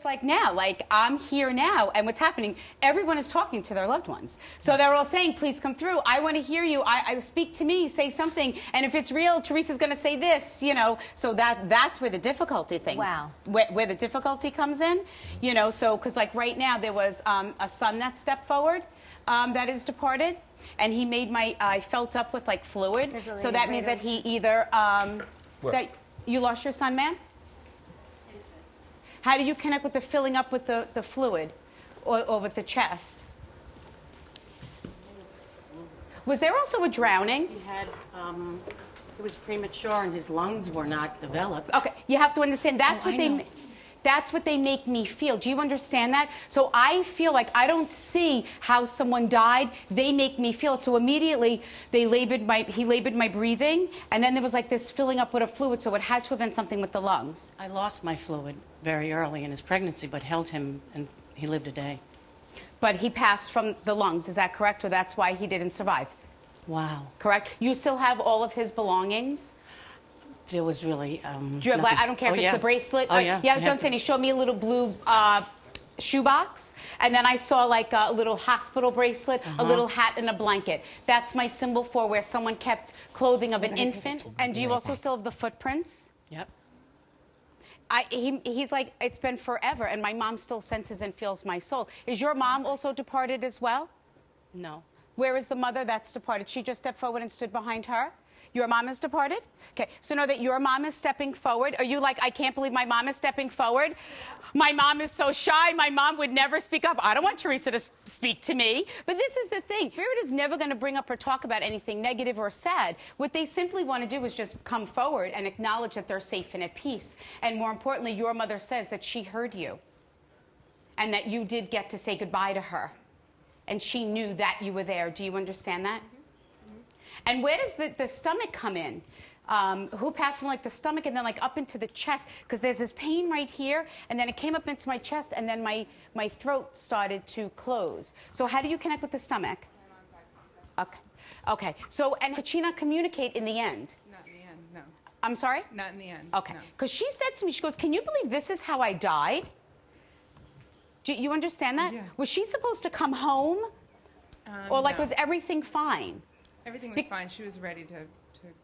it's like now. Like, I'm here now, and what's happening, everyone is talking to their loved ones. So they're all saying, please come through. I want to hear you. I speak to me, say something. And if it's real, Theresa's going to say this, you know. So that's where the difficulty thing. Wow. Where the difficulty comes in, you know. So, because like right now, there was a son that stepped forward that is departed. And he made I felt up with like fluid. So that means that he either, so you lost your son, ma'am? How do you connect with the filling up with the fluid or with the chest? Was there also a drowning? He had, it was premature and his lungs were not developed. Okay, you have to understand that's what they make me feel. Do you understand that? So I feel like I don't see how someone died. They make me feel it. So immediately he labored my breathing, and then there was like this filling up with a fluid. So it had to have been something with the lungs. I lost my fluid very early in his pregnancy, but held him and he lived a day. But he passed from the lungs. Is that correct? Or that's why he didn't survive? Wow. Correct. You still have all of his belongings? There was really, Do you have, like, I don't care if it's the bracelet. Oh, yeah. Yeah, John said he showed me a little blue shoebox, and then I saw like a little hospital bracelet, a little hat, and a blanket. That's my symbol for where someone kept clothing of an infant. And do you also still have the footprints? Yep. He's like, it's been forever, and my mom still senses and feels my soul. Is your mom also departed as well? No. Where is the mother that's departed? She just stepped forward and stood behind her? Your mom is departed? Okay, so know that your mom is stepping forward. Are you like, I can't believe my mom is stepping forward? My mom is so shy. My mom would never speak up. I don't want Theresa to speak to me. But this is the thing. Spirit is never going to bring up or talk about anything negative or sad. What they simply want to do is just come forward and acknowledge that they're safe and at peace. And more importantly, your mother says that she heard you and that you did get to say goodbye to her. And she knew that you were there. Do you understand that? And where does the stomach come in? Who passed from like the stomach and then like up into the chest? Because there's this pain right here, and then it came up into my chest, and then my throat started to close. So how do you connect with the stomach? Okay. Okay. So, and could she not communicate in the end? Not in the end, no. I'm sorry? Not in the end. Okay. Because she said to me, she goes, can you believe this is how I died? Do you understand that? Yeah. Was she supposed to come home? Or like, no. was everything fine? Everything was fine. She was ready to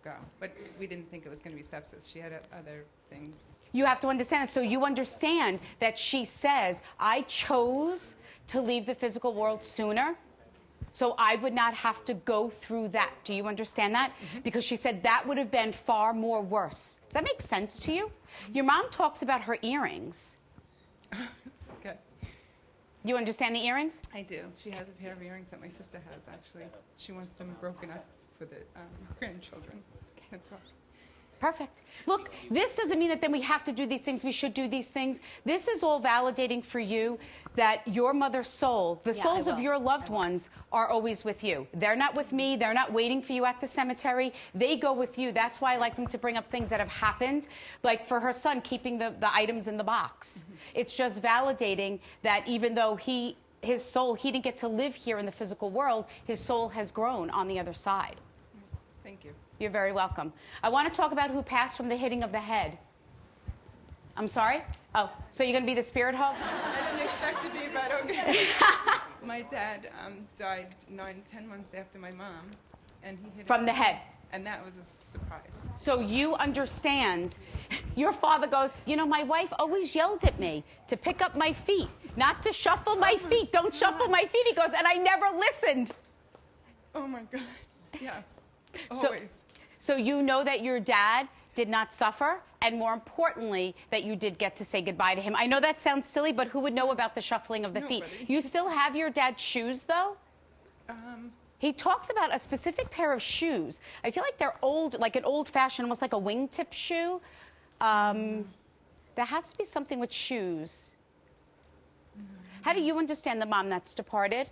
go. But we didn't think it was going to be sepsis. She had other things. You have to understand that. So you understand that she says, I chose to leave the physical world sooner, so I would not have to go through that. Do you understand that? Because she said that would have been far more worse. Does that make sense to you? Your mom talks about her earrings. Okay. You understand the earrings? I do. She has a pair of earrings that my sister has, actually. She wants them broken up for the grandchildren. That's all. Perfect. Look, this doesn't mean that then we have to do these things, we should do these things. This is all validating for you that your mother's soul, the souls of your loved ones, are always with you. They're not with me. They're not waiting for you at the cemetery. They go with you. That's why I like them to bring up things that have happened, like for her son, keeping the items in the box. It's just validating that even though his soul, he didn't get to live here in the physical world, his soul has grown on the other side. Thank you. You're very welcome. I want to talk about who passed from the hitting of the head. I'm sorry? Oh, so you're going to be the spirit hog? I didn't expect to be, but okay. My dad died 9-10 months after my mom, and he hit From the head. And that was a surprise. So you understand, your father goes, you know, my wife always yelled at me to pick up my feet, not to shuffle my feet. Don't shuffle my feet. He goes, and I never listened. Oh, my God. Yes. So, Always. so you know that your dad did not suffer, and more importantly, that you did get to say goodbye to him. I know that sounds silly, but who would know about the shuffling of the feet? Nobody. You still have your dad's shoes, though? He talks about a specific pair of shoes. I feel like they're old, like an old-fashioned, almost like a wingtip shoe. There has to be something with shoes. How do you understand the mom that's departed?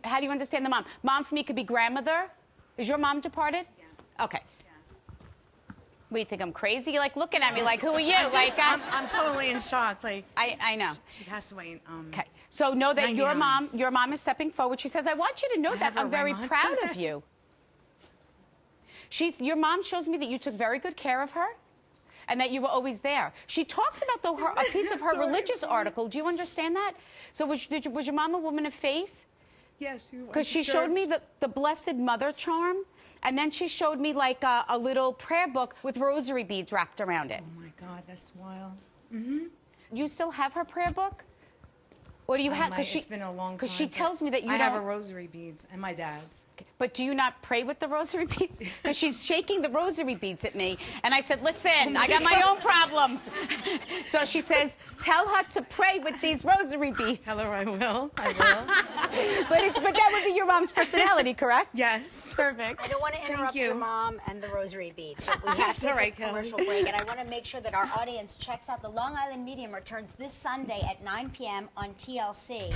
How do you understand the mom? Mom for me could be grandmother. Is your mom departed? Yes. Okay. Yes. What, you think I'm crazy? You're like looking at me like, who are you? I'm totally in shock. Like I know. she passed away. Okay. So know that your 99. mom is stepping forward. She says, I want you to know that have her I'm very ring on. proud of you. Your mom shows me that you took very good care of her. and that you were always there. She talks about a piece of her religious article. Do you understand that? So was your mom a woman of faith? Yes, she went Because to she showed me church. the Blessed Mother charm, and then she showed me like a little prayer book with rosary beads wrapped around it. Oh my God, that's wild. You still have her prayer book? Or do you have? It's been a long time. Because she tells me that you I don't. have a rosary beads and my dad's. But do you not pray with the rosary beads? Because she's shaking the rosary beads at me. And I said, listen, I got my own problems. So she says, tell her to pray with these rosary beads. Tell her I will. I will. But that would be your mom's personality, correct? Yes. Perfect. I don't want to interrupt you. your mom and the rosary beads, but we have to all right, take a commercial break, and I want to make sure that our audience checks out the Long Island Medium returns this Sunday at 9 p.m. on TLC.